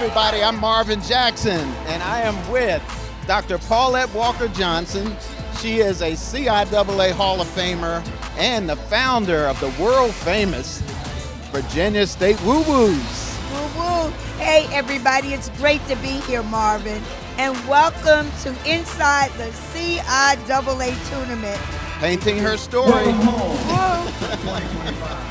everybody, I'm Marvin Jackson, and I am with Dr. Paulette Walker-Johnson. She is a CIAA Hall of Famer and the founder of the world-famous Virginia State Woo-Woos. Woo-woo. Hey, everybody, it's great to be here, Marvin, and welcome to Inside the CIAA Tournament. Painting her story. Welcome home. 2025.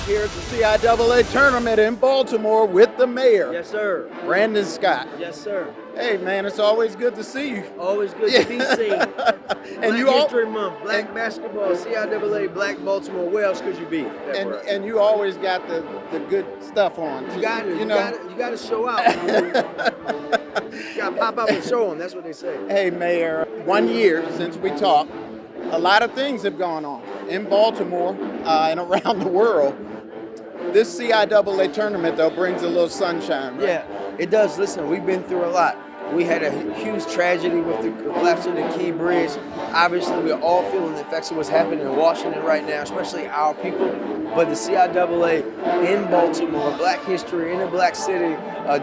Here's the CIAA Tournament in Baltimore with the mayor. Yes, sir. Brandon Scott. Yes, sir. Hey, man, it's always good to see you. Always good to be seen. And Black History Month, Black basketball, CIAA, Black Baltimore. Where else could you be? And you always got the good stuff on. You got it. You got to show out. You got to pop out and show them. That's what they say. Hey, Mayor, 1 year since we talked, a lot of things have gone on in Baltimore and around the world. This CIAA tournament, though, brings a little sunshine, right? Yeah, it does. Listen, we've been through a lot. We had a huge tragedy with the collapse of the Key Bridge. Obviously, we're all feeling the effects of what's happening in Washington right now, especially our people. But the CIAA in Baltimore, Black History in a Black city,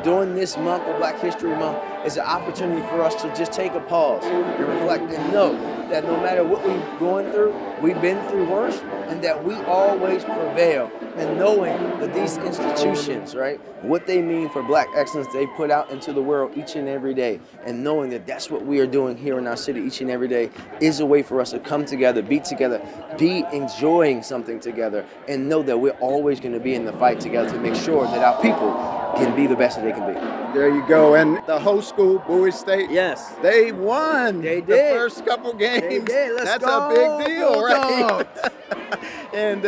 during this month of Black History Month, is an opportunity for us to just take a pause and reflect and know that no matter what we're going through, we've been through worse, and that we always prevail. And knowing that these institutions, right, what they mean for Black excellence, they put out into the world each and every day, and knowing that that's what we are doing here in our city each and every day is a way for us to come together, be enjoying something together, and know that we're always going to be in the fight together to make sure that our people can be the best that they can be. There you go. And the host school, Bowie State, Yes. they won. They the did. first couple games. They did. Let's That's go. a big deal, right? Bulldogs. And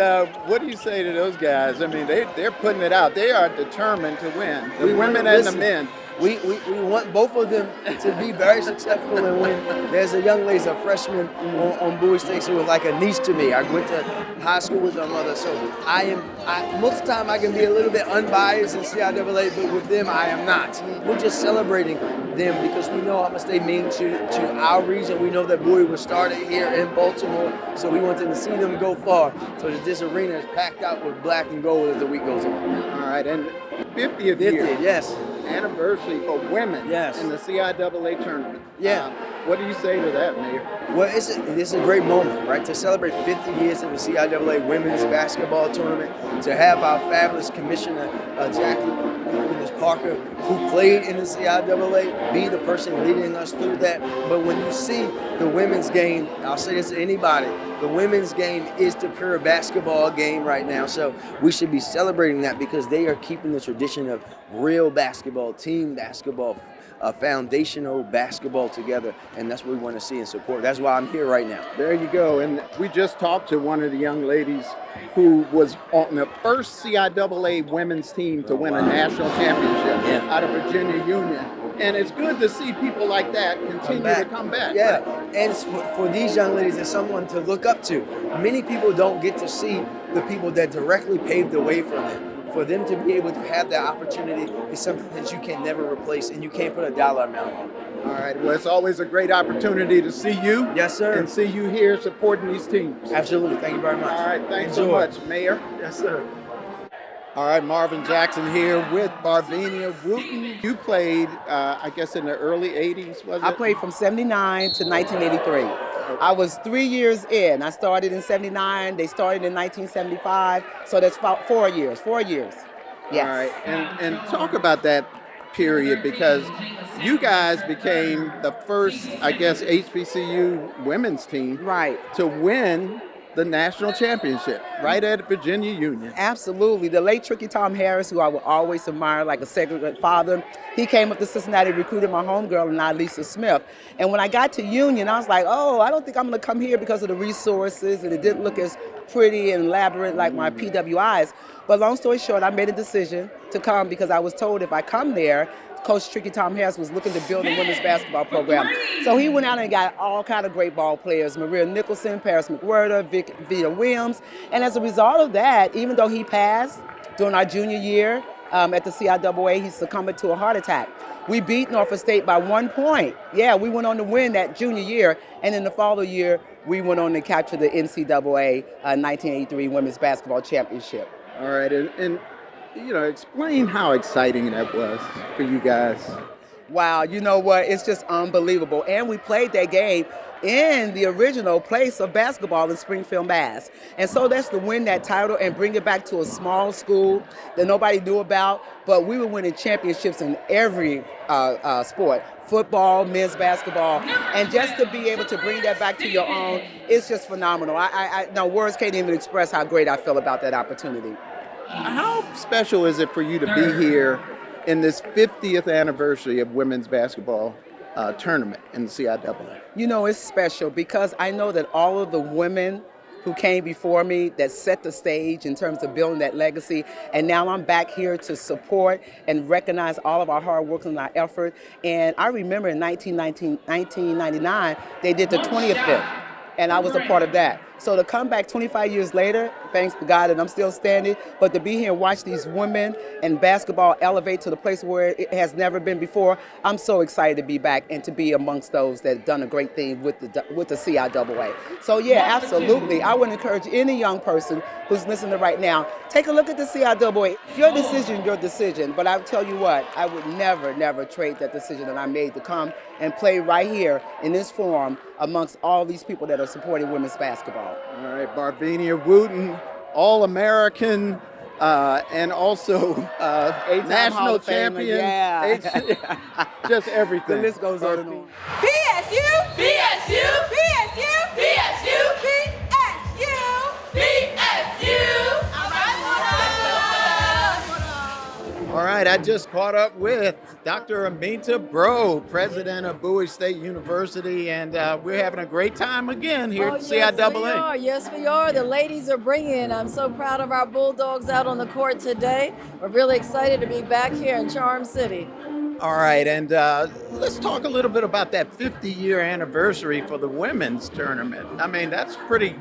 what do you say to those guys? I mean, they're putting it out. They are determined to win. The women and the men. We want both of them to be very successful and win. There's a young lady, a freshman on Bowie State, who was like a niece to me. I went to high school with her mother, so most of the time I can be a little bit unbiased in CIAA, but with them I am not. We're just celebrating them because we know how much they mean to our region. We know that Bowie was started here in Baltimore, so we wanted to see them go far. So that this arena is packed out with black and gold as the week goes on. All right, and 50th year. Yes. Anniversary for women Yes. in the CIAA tournament. Yeah. What do you say to that, Mayor? Well, it's a great moment, right? To celebrate 50 years of the CIAA Women's Basketball Tournament, to have our fabulous commissioner, Jacqui, McWilliams-Parker, who played in the CIAA, be the person leading us through that. But when you see the women's game, I'll say this to anybody, the women's game is the pure basketball game right now. So we should be celebrating that because they are keeping the tradition of real basketball, team basketball, foundational basketball together, and that's what we want to see and support. That's why I'm here right now. There you go. And we just talked to one of the young ladies who was on the first CIAA women's team to win a national championship out of Virginia Union. And it's good to see people like that continue to come back. Yeah, right? and it's for these young ladies, it's someone to look up to. Many people don't get to see the people that directly paved the way for them. For them to be able to have that opportunity is something that you can never replace, and you can't put a dollar amount on. All right. Well, it's always a great opportunity to see you. Yes, sir. And see you here supporting these teams. Absolutely. Thank you very much. All right. Thanks Enjoy. so much, Mayor. Yes, sir. All right, Marvin Jackson here with Barvenia Wooten. You played, I guess, in the early 80s, was it? I played from 79 to 1983. I was 3 years in. I started in 79. They started in 1975. So that's about 4 years. 4 years. Yes. All right. And talk about that period, because you guys became the first, I guess, HBCU women's team to win the national championship right at Virginia Union. Absolutely. The late Tricky Tom Harris, who I will always admire like a second father, he came up to Cincinnati, recruited my homegirl and I, Lisa Smith. And when I got to Union, I was like, oh, I don't think I'm going to come here because of the resources, and it didn't look as pretty and elaborate like my PWIs. But long story short, I made a decision to come because I was told if I come there, Coach Tricky Tom Harris was looking to build a women's basketball program. So he went out and got all kind of great ball players, Maria Nicholson, Paris McWhirter, Vita Williams. And as a result of that, even though he passed during our junior year at the CIAA, he succumbed to a heart attack. We beat Norfolk State by 1 point. Yeah, we went on to win that junior year, and in the following year, we went on to capture the NCAA 1983 Women's Basketball Championship. All right, and explain how exciting that was for you guys. Wow, you know what? It's just unbelievable. And we played that game in the original place of basketball in Springfield, Mass. And so that's to win that title and bring it back to a small school that nobody knew about. But we were winning championships in every sport, football, men's basketball. And just to be able to bring that back to your own, it's just phenomenal. No words can't even express how great I feel about that opportunity. How special is it for you to be here in this 50th anniversary of women's basketball tournament in the CIAA? You know, it's special because I know that all of the women who came before me that set the stage in terms of building that legacy, and now I'm back here to support and recognize all of our hard work and our effort. And I remember in 1999, they did the 20th bit, and I was a part of that. So to come back 25 years later, thanks to God that I'm still standing, but to be here and watch these women and basketball elevate to the place where it has never been before, I'm so excited to be back and to be amongst those that have done a great thing with the CIAA. So yeah, absolutely. I would encourage any young person who's listening right now, take a look at the CIAA. Your decision. But I'll tell you what, I would never trade that decision that I made to come and play right here in this forum amongst all these people that are supporting women's basketball. All right, Barvenia Wooten, All-American, and also national champion. Yeah. Just everything. The list goes on and on. BSU! BSU! BSU! BSU! BSU! BSU! All right, I just caught up with Dr. Aminta Breaux, president of Bowie State University, and we're having a great time again here at CIAA. Yes, we are. The ladies are bringing. I'm so proud of our Bulldogs out on the court today. We're really excited to be back here in Charm City. All right, and let's talk a little bit about that 50-year anniversary for the women's tournament. I mean, that's pretty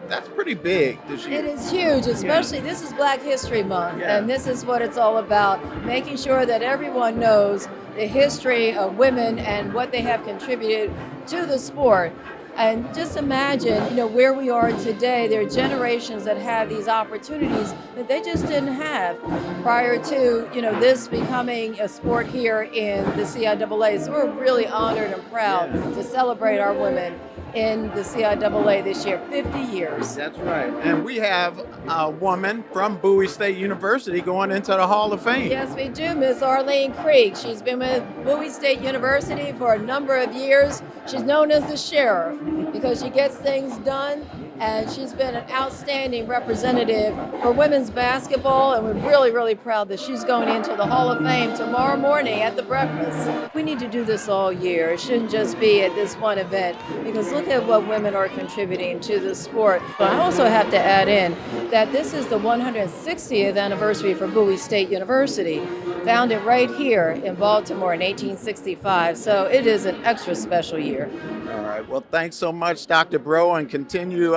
big this year. It is huge, especially this is Black History Month, and this is what it's all about, making sure that everyone knows the history of women and what they have contributed to the sport. And just imagine, where we are today. There are generations that have these opportunities that they just didn't have prior to, this becoming a sport here in the CIAA. So we're really honored and proud to celebrate our women in the CIAA this year, 50 years. That's right. And we have a woman from Bowie State University going into the Hall of Fame. Yes, we do, Miss Arlene Krieg. She's been with Bowie State University for a number of years. She's known as the sheriff because she gets things done, and she's been an outstanding representative for women's basketball, and we're really, really proud that she's going into the Hall of Fame tomorrow morning at the breakfast. We need to do this all year. It shouldn't just be at this one event, because look at what women are contributing to the sport. But I also have to add in that this is the 160th anniversary for Bowie State University, founded right here in Baltimore in 1865. So it is an extra special year. All right. Well, thanks so much, Dr. Breaux, and continue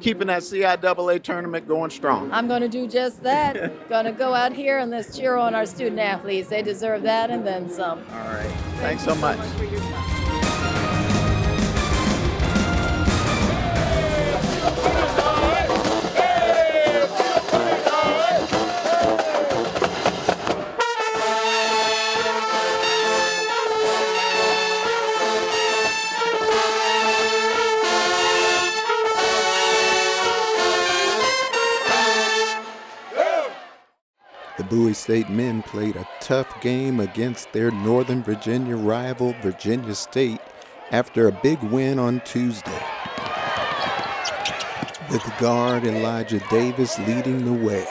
keeping that CIAA tournament going strong. I'm going to do just that. Going to go out here and let's cheer on our student athletes. They deserve that and then some. All right. Thanks so much. The Bowie State men played a tough game against their Northern Virginia rival, Virginia State, after a big win on Tuesday, with guard Elijah Davis leading the way.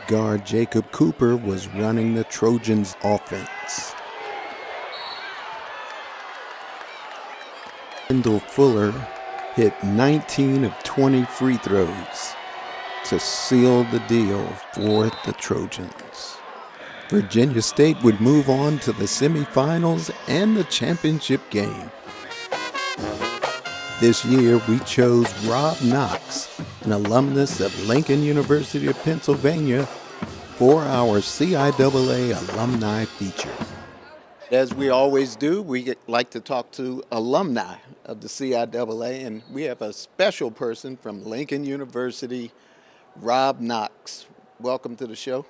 Guard Jacob Cooper was running the Trojans' offense. Wendell Fuller hit 19 of 20 free throws to seal the deal for the Trojans. Virginia State would move on to the semifinals and the championship game. This year, we chose Rob Knox, an alumnus of Lincoln University of Pennsylvania, for our CIAA alumni feature. As we always do, we like to talk to alumni of the CIAA, and we have a special person from Lincoln University, Rob Knox. Welcome to the show.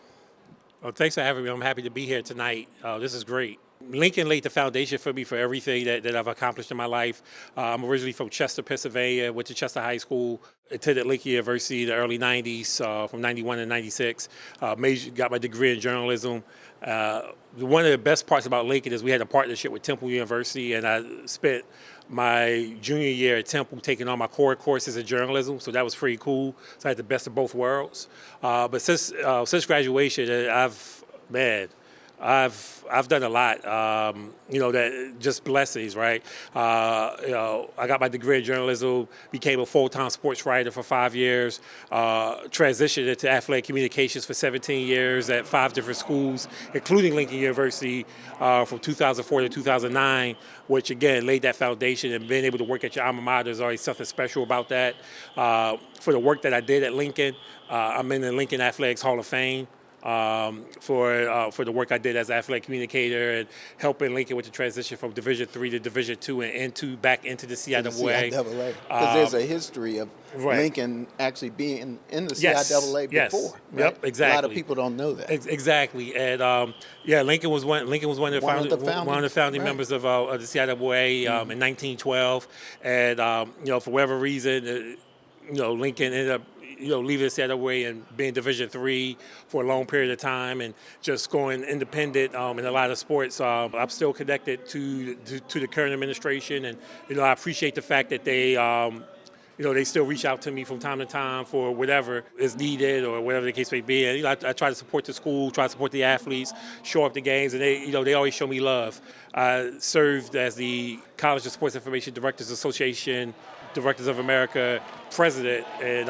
Well, thanks for having me. I'm happy to be here tonight. This is great. Lincoln laid the foundation for me for everything that I've accomplished in my life. I'm originally from Chester, Pennsylvania, went to Chester High School, attended Lincoln University in the early 90s, from 91 to 96, got my degree in journalism. One of the best parts about Lincoln is we had a partnership with Temple University, and I spent my junior year at Temple taking all my core courses in journalism, so that was pretty cool. So I had the best of both worlds. But since graduation, I've done a lot, that just blessings, right? I got my degree in journalism, became a full-time sports writer for 5 years, transitioned into athletic communications for 17 years at 5 different schools, including Lincoln University, from 2004 to 2009, which again laid that foundation, and being able to work at your alma mater is always something special about that. For the work that I did at Lincoln, I'm in the Lincoln Athletics Hall of Fame. For the work I did as an athletic communicator and helping Lincoln with the transition from Division III to Division II and back into the CIAA. Because there's a history of Lincoln actually being in the CIAA before. Right? Yep, exactly. A lot of people don't know that. Exactly, and Lincoln was one of the founding members of the CIAA in 1912, and for whatever reason, Lincoln ended up leaving the CIAA and being Division III for a long period of time and just going independent in a lot of sports. I'm still connected to the current administration, and I appreciate the fact that they they still reach out to me from time to time for whatever is needed or whatever the case may be. And I try to support the school, try to support the athletes, show up to games, and they always show me love. I served as the College of Sports Information Directors Association, Directors of America president in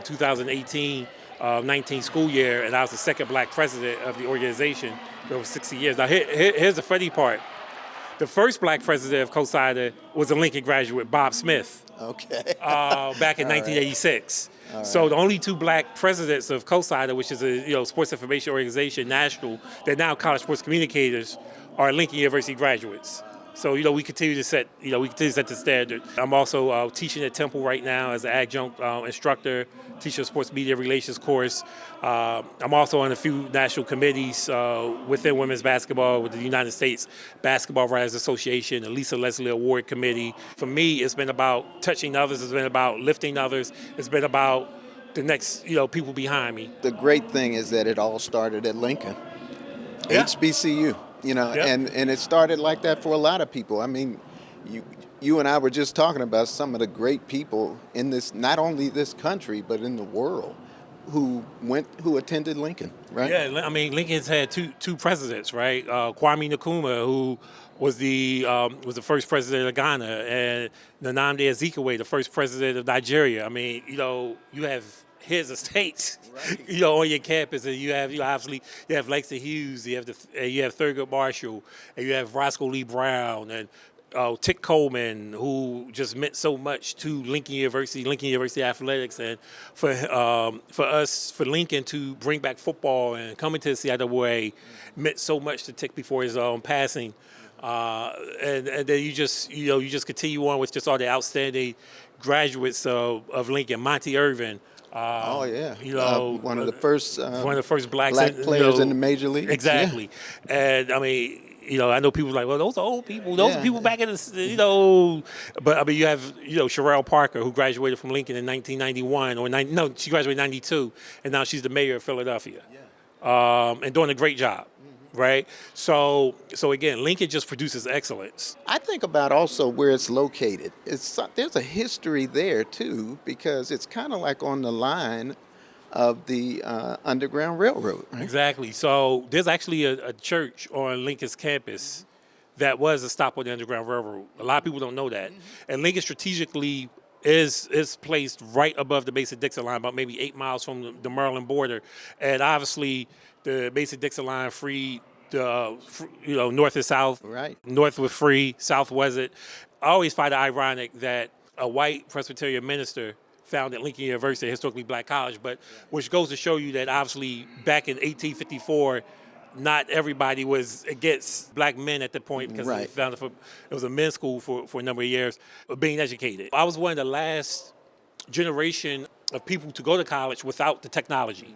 2018-19 school year, and I was the second black president of the organization for over 60 years. Now, here's the funny part. The first black president of COSIDA was a Lincoln graduate, Bob Smith. Okay. Back in 1986. Right. So the only two black presidents of COSIDA, which is a sports information organization, national, they're now college sports communicators, are Lincoln University graduates. So we continue to set the standard. I'm also teaching at Temple right now as an adjunct instructor, teaching a sports media relations course. I'm also on a few national committees within women's basketball with the United States Basketball Writers Association, the Lisa Leslie Award Committee. For me, it's been about touching others. It's been about lifting others. It's been about the next people behind me. The great thing is that it all started at Lincoln, HBCU. And it started like that for a lot of people. I mean, you and I were just talking about some of the great people in this, not only this country, but in the world, who attended Lincoln, right? Yeah, I mean, Lincoln's had two presidents, right? Kwame Nkrumah, who was the first president of Ghana, and Nnamdi Azikiwe, the first president of Nigeria. I mean, you have his estates, right, on your campus, and you have obviously you have Langston Hughes, you have Thurgood Marshall, and you have Roscoe Lee Brown, and Tick Coleman, who just meant so much to Lincoln University athletics, and for Lincoln to bring back football and come into the CIAA meant so much to Tick before his passing. And then you just continue on with just all the outstanding graduates of Lincoln. Monty Irvin. One of the first black players in the major leagues. Exactly. Yeah. And I mean, I know people are like, well, those are old people. Those are people back in the, But I mean, you have, Sherelle Parker, who graduated from Lincoln in 1991, she graduated in 92, and now she's the mayor of Philadelphia. Yeah. And doing a great job. Right? So again, Lincoln just produces excellence. I think about also where it's located. There's a history there, too, because it's kind of like on the line of the Underground Railroad. Right? Exactly. So there's actually a church on Lincoln's campus that was a stop on the Underground Railroad. A lot of people don't know that. And Lincoln strategically is placed right above the Mason-Dixon line, about maybe 8 miles from the Maryland border. And obviously, the Mason-Dixon line freed the north and south. Right. North was free, south wasn't. I always find it ironic that a white Presbyterian minister founded Lincoln University, a historically black college, but which goes to show you that obviously back in 1854, not everybody was against black men at the point because Right. it was a men's school for a number of years, being educated. I was one of the last generation of people to go to college without the technology.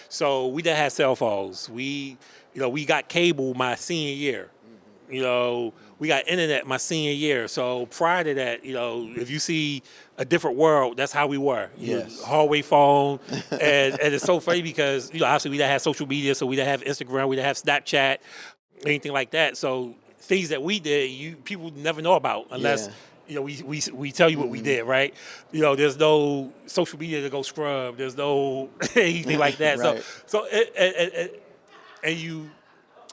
So we didn't have cell phones. We got cable my senior year. We got internet my senior year. So prior to that, if you see a different world, that's how we were. Yes. Hallway phone. and it's so funny because, obviously we didn't have social media, so we didn't have Instagram, we didn't have Snapchat, anything like that. So things that we did, people never know about unless, we tell you what we did, right? There's no social media to go scrub. There's no anything like that. Right.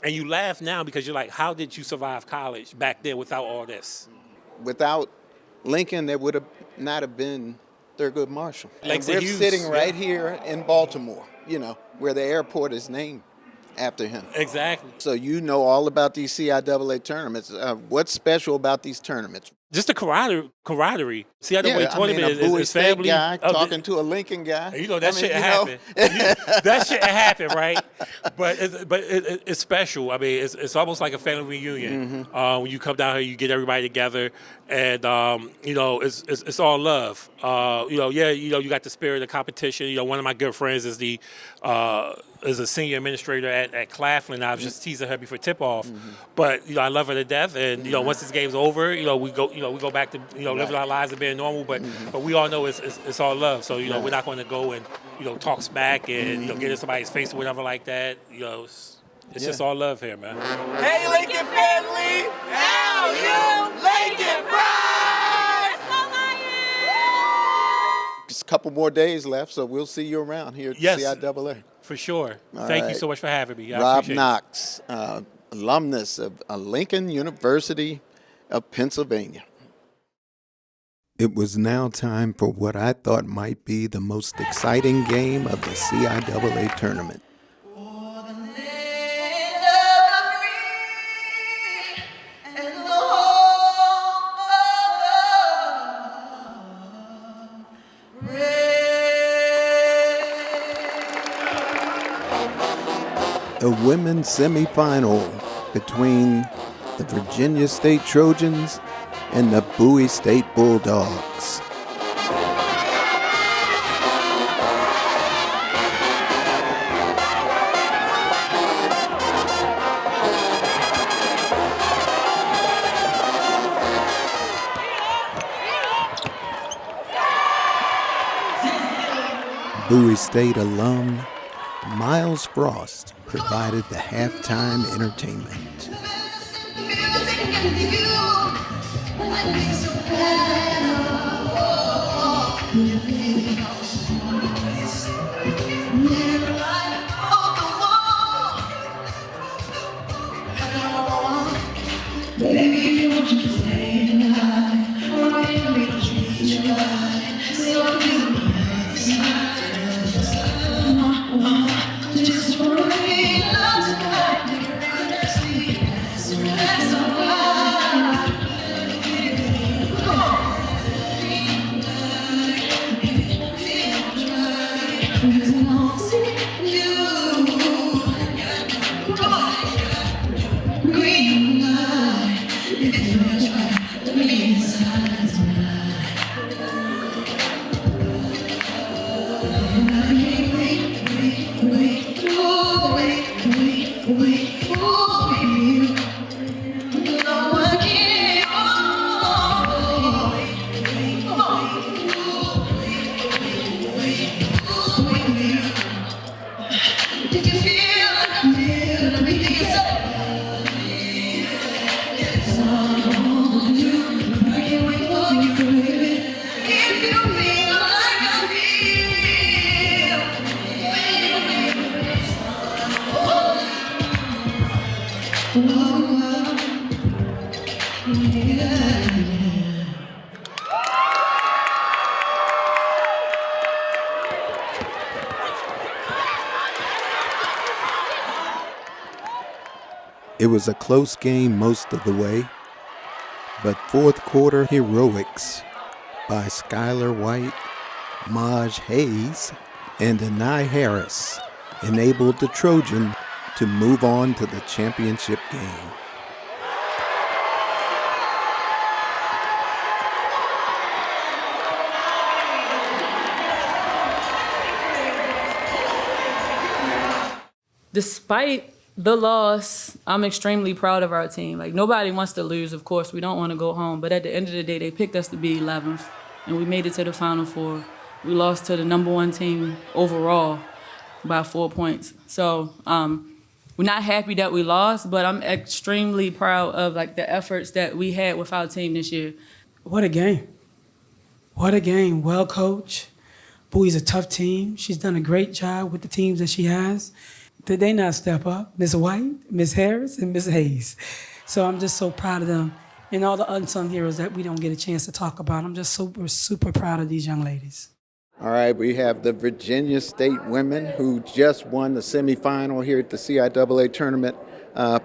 And you laugh now because you're like, how did you survive college back then without all this? Without Lincoln, there would have not have been Thurgood Marshall. And Langston we're Hughes, sitting right here in Baltimore, where the airport is named after him. Exactly. So you know all about these CIAA tournaments. What's special about these tournaments? Just the camaraderie. CIAA tournament a Bowie is State family. guy talking to a Lincoln guy. That shouldn't happen. That shouldn't happen, right? But it's special. I mean, it's almost like a family reunion. When you come down here, you get everybody together, and it's all love. You got the spirit of competition. One of my good friends is is a senior administrator at Claflin. I was just teasing her before tip-off, but I love her to death. And once this game's over, we go back to living our lives and being normal. But we all know it's all love. So we're not going to go and talk smack and get in somebody's face or whatever like that. It's just all love here, man. Hey, Lincoln family! How you Lincoln pride! Just a couple more days left, so we'll see you around here at CIAA. For sure. All Thank you right. so much for having me. I Rob appreciate Knox, alumnus of Lincoln University of Pennsylvania. It was now time for what I thought might be the most exciting game of the CIAA tournament. The women's semifinal between the Virginia State Trojans and the Bowie State Bulldogs. Bowie State alum Myles Frost provided the halftime entertainment. It was a close game most of the way, but fourth quarter heroics by Skylar White, Maj Hayes, and Anai Harris enabled the Trojan to move on to the championship game. Despite the loss, I'm extremely proud of our team. Like, nobody wants to lose, of course. We don't want to go home. But at the end of the day, they picked us to be 11th, and we made it to the Final Four. We lost to the #1 team overall by 4 points. So we're not happy that we lost, but I'm extremely proud of like the efforts that we had with our team this year. What a game. What a game. Well coached. Bowie's a tough team. She's done a great job with the teams that she has. Did they not step up? Ms. White, Ms. Harris, and Ms. Hayes. So I'm just so proud of them and all the unsung heroes that we don't get a chance to talk about. I'm just super, super proud of these young ladies. All right, we have the Virginia State women who just won the semifinal here at the CIAA tournament.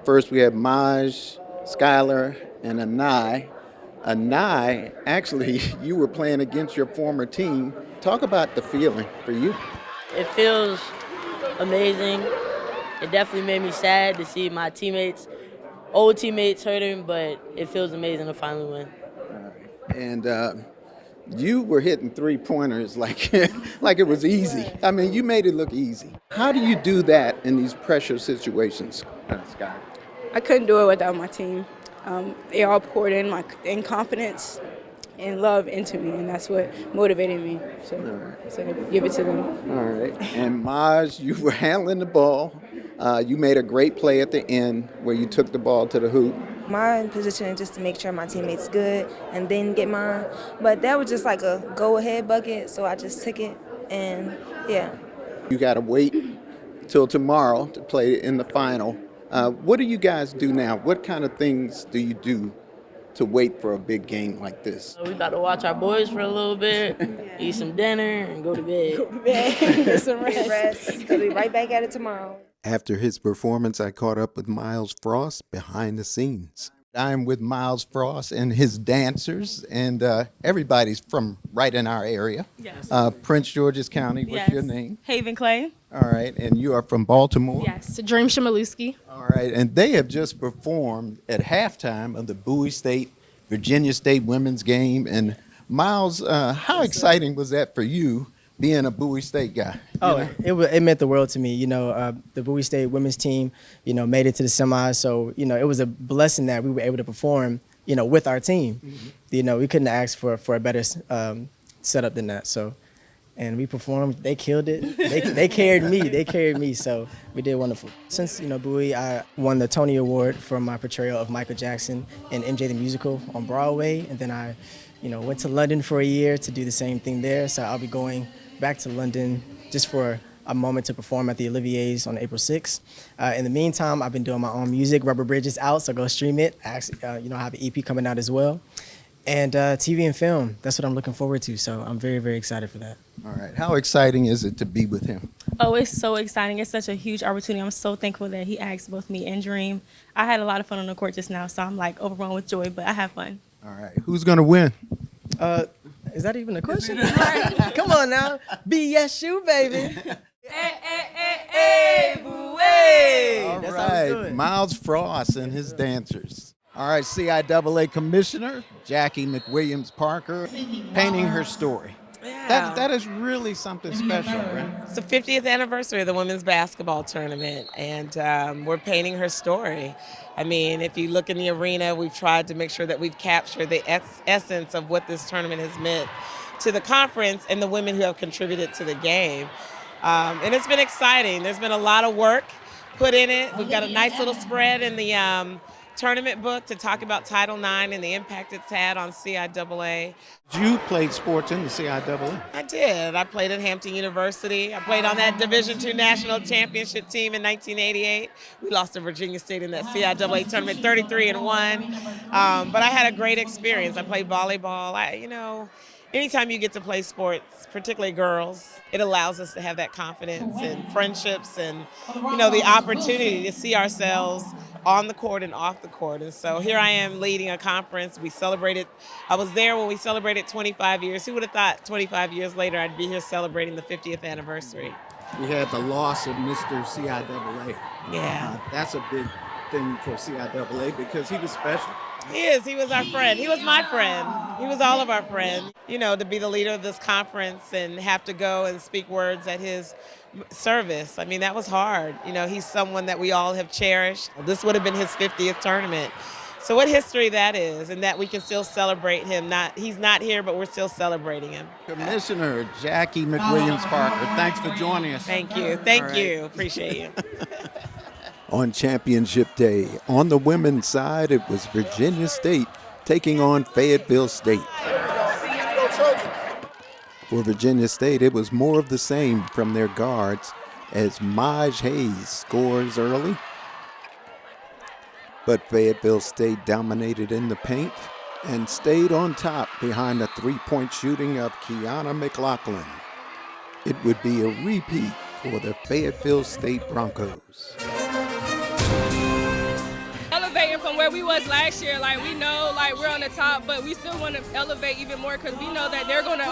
First, we have Maj, Skylar, and Anai. Anai, actually, you were playing against your former team. Talk about the feeling for you. It feels amazing. It definitely made me sad to see my teammates, old teammates hurting, but it feels amazing to finally win. And you were hitting three-pointers like like it was easy. I mean, you made it look easy. How do you do that in these pressure situations, Scott? I couldn't do it without my team. They all poured in confidence and love into me, and that's what motivated me. So give it to them. All right. And Maj, you were handling the ball. You made a great play at the end where you took the ball to the hoop. My position is just to make sure my teammate's good and then get mine. But that was just like a go-ahead bucket, so I just took it, and yeah. You got to wait till tomorrow to play in the final. What do you guys do now? What kind of things do you do to wait for a big game like this? So we about to watch our boys for a little bit, eat some dinner, and go to bed. Go to bed, get some rest. We'll be right back at it tomorrow. After his performance, I caught up with Myles Frost behind the scenes. I'm with Myles Frost and his dancers, and everybody's from right in our area. Yes. Prince George's County, what's your name? Haven Clay. All right, and you are from Baltimore? Yes, Dream Shamaluski. All right, and they have just performed at halftime of the Bowie State, Virginia State women's game. And Myles, how exciting was that for you, being a Bowie State guy? It meant the world to me. You know, the Bowie State women's team, you know, made it to the semis. So, you know, it was a blessing that we were able to perform, you know, with our team. Mm-hmm. You know, we couldn't ask for a better setup than that. So, and we performed. They killed it. They carried me. They carried me. So we did wonderful. Since, you know, Bowie, I won the Tony Award for my portrayal of Michael Jackson in MJ the Musical on Broadway. And then I, you know, went to London for a year to do the same thing there. So I'll be going back to London just for a moment to perform at the Olivier's on April 6th. In the meantime, I've been doing my own music. Rubber Bridge is out, so go stream it. I actually, you know, I have an EP coming out as well. And TV and film, that's what I'm looking forward to. So I'm very, very excited for that. All right. How exciting is it to be with him? Oh, it's so exciting. It's such a huge opportunity. I'm so thankful that he asked both me and Dream. I had a lot of fun on the court just now, so I'm like overwhelmed with joy, but I have fun. All right. Who's going to win? Is that even a question? Come on now. BSU, baby. Hey, boo-way. All right. Myles Frost and his dancers. All right, CIAA Commissioner Jacqui McWilliams-Parker painting her story. Yeah. That is really something special, right? It's the 50th anniversary of the Women's Basketball Tournament, and we're painting her story. I mean, if you look in the arena, we've tried to make sure that we've captured the essence of what this tournament has meant to the conference and the women who have contributed to the game. And it's been exciting. There's been a lot of work put in it. We've got a nice little spread in the tournament book to talk about Title IX and the impact it's had on CIAA. You played sports in the CIAA? I did. I played at Hampton University. I played on that Division II National Championship team in 1988. We lost to Virginia State in that CIAA tournament, 33-1. But I had a great experience. I played volleyball. anytime you get to play sports, particularly girls, it allows us to have that confidence and friendships and, the opportunity to see ourselves on the court and off the court. And so here I am leading a conference. I was there when we celebrated 25 years. Who would have thought 25 years later I'd be here celebrating the 50th anniversary? We had the loss of Mr. CIAA. Yeah. That's a big thing for CIAA because he was special. He is. He was our friend. He was my friend. He was all of our friends. To be the leader of this conference and have to go and speak words at his service. I mean, that was hard. He's someone that we all have cherished. This would have been his 50th tournament. So what history that is, and that we can still celebrate him. He's not here, but we're still celebrating him. Commissioner Jacqui McWilliams-Parker, thanks for joining us. Thank you. Thank you. Appreciate you. On championship day, on the women's side, it was Virginia State taking on Fayetteville State. For Virginia State, it was more of the same from their guards as Myles Hayes scores early. But Fayetteville State dominated in the paint and stayed on top behind the three-point shooting of Kiana McLaughlin. It would be a repeat for the Fayetteville State Broncos. Elevating from where we was last year, we know we're on the top, but we still want to elevate even more because we know that they're going to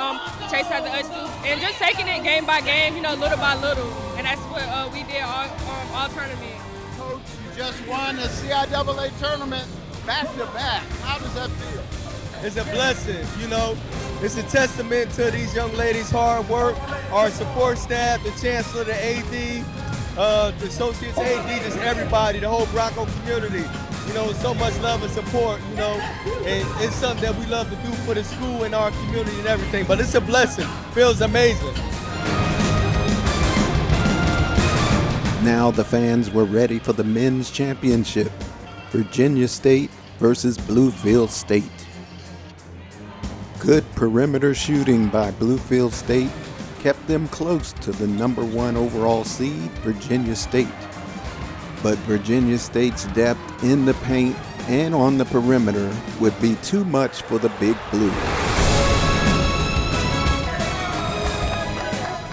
chase after us too. And just taking it game by game, little by little, and that's what we did all tournament. Coach, you just won the CIAA tournament back-to-back. How does that feel? It's a blessing, It's a testament to these young ladies' hard work, our support staff, the chancellor, the AD, the associates, AD, just everybody, the whole Bronco community. So much love and support, and it's something that we love to do for the school and our community and everything. But it's a blessing. Feels amazing. Now the fans were ready for the men's championship, Virginia State versus Bluefield State. Good perimeter shooting by Bluefield State kept them close to the number 1 overall seed, Virginia State. But Virginia State's depth in the paint and on the perimeter would be too much for the Big Blue.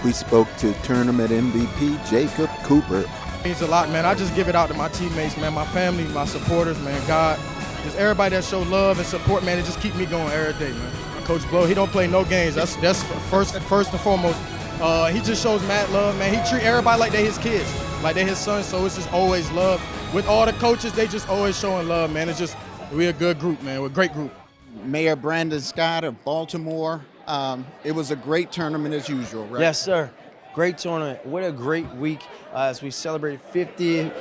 We spoke to tournament MVP Jacob Cooper. It means a lot, man. I just give it out to my teammates, man, my family, my supporters, man, God. Just everybody that show love and support, man, it just keep me going every day, man. Coach Blow, he don't play no games. That's first and foremost. He just shows mad love, man. He treat everybody like they his kids, like they his sons, so it's just always love. With all the coaches, they just always showing love, man. It's just, we're a good group, man. We're a great group. Mayor Brandon Scott of Baltimore, it was a great tournament as usual, right? Yes, sir. Great tournament. What a great week as we celebrate 50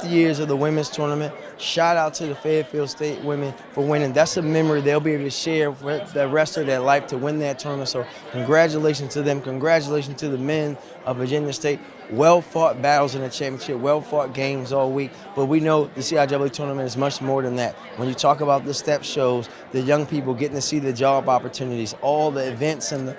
years of the women's tournament. Shout out to the Fayetteville State women for winning. That's a memory they'll be able to share for the rest of their life to win that tournament. So congratulations to them. Congratulations to the men of Virginia State. Well-fought battles in the championship, well-fought games all week. But we know the CIAA tournament is much more than that. When you talk about the step shows, the young people getting to see the job opportunities, all the events and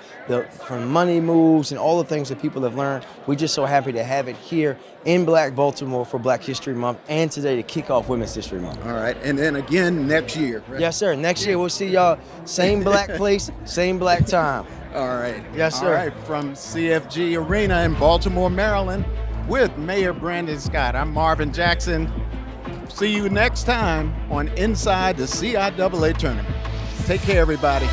from money moves and all the things that people have learned, we're just so happy to have it here in Black Baltimore for Black History Month and today to kick off Women's History Month. All right, and then again next year. Right? Yes, sir. Next year we'll see y'all same black place, same black time. All right. Yes, sir. All right, from CFG Arena in Baltimore, Maryland, with Mayor Brandon Scott, I'm Marvin Jackson. See you next time on Inside the CIAA Tournament. Take care, everybody.